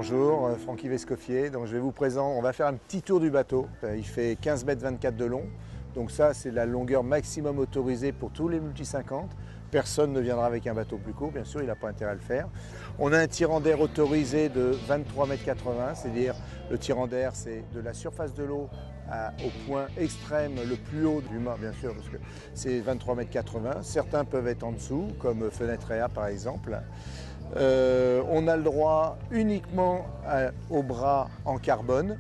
Bonjour, Francky Vescoffier. Donc je vais vous présenter, on va faire un petit tour du bateau. Il fait 15 mètres 24 de long. Donc ça, c'est la longueur maximum autorisée pour tous les multi 50. Personne ne viendra avec un bateau plus court, bien sûr, il n'a pas intérêt à le faire. On a un tirant d'air autorisé de 23,80 mètres, c'est-à-dire le tirant d'air, c'est de la surface de l'eau au point extrême, le plus haut du mât, bien sûr, parce que c'est 23,80 mètres. Certains peuvent être en dessous, comme Fenêtre par exemple. On a le droit uniquement au bras en carbone.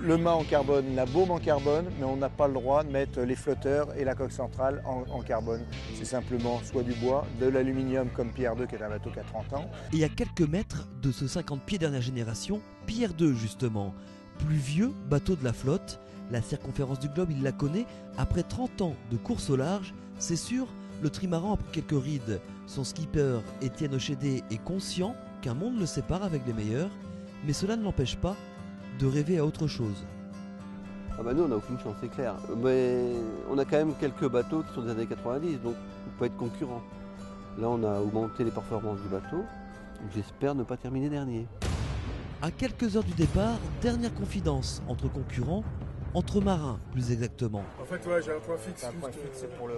Le mât en carbone, la baume en carbone, mais on n'a pas le droit de mettre les flotteurs et la coque centrale en carbone. C'est simplement soit du bois, de l'aluminium comme Pierre II qui est un bateau qui a 30 ans. Et à quelques mètres de ce 50 pieds dernière génération, Pierre II justement, plus vieux bateau de la flotte. La circonférence du globe, il la connaît. Après 30 ans de course au large, c'est sûr, le trimaran a pris quelques rides. Son skipper, Étienne Ochédé, est conscient qu'un monde le sépare avec les meilleurs, mais cela ne l'empêche pas de rêver à autre chose. Ah bah nous on n'a aucune chance, c'est clair. Mais on a quand même quelques bateaux qui sont des années 90, donc on peut être concurrent. Là on a augmenté les performances du bateau. J'espère ne pas terminer dernier. À quelques heures du départ, dernière confidence entre concurrents, entre marins plus exactement. En fait, ouais, j'ai un point fixe. Un point fixe pour la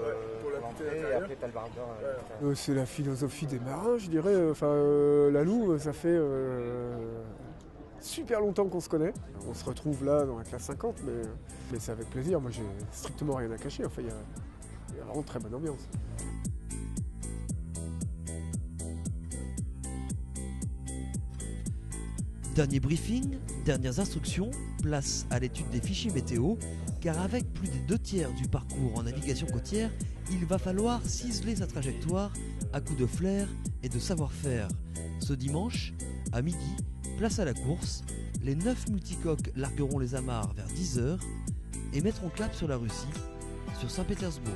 l'entrée et après t'as le bardeur. C'est la philosophie des marins, je dirais. La Loue, ça fait super longtemps qu'on se connaît. On se retrouve là dans la classe 50, mais c'est avec plaisir. Moi, j'ai strictement rien à cacher. Enfin, il y a vraiment très bonne ambiance. Dernier briefing, dernières instructions, place à l'étude des fichiers météo, car avec plus des 2/3 du parcours en navigation côtière, il va falloir ciseler sa trajectoire à coups de flair et de savoir-faire. Ce dimanche, à midi, place à la course, les 9 multicoques largueront les amarres vers 10 h et mettront cap sur la Russie, sur Saint-Pétersbourg.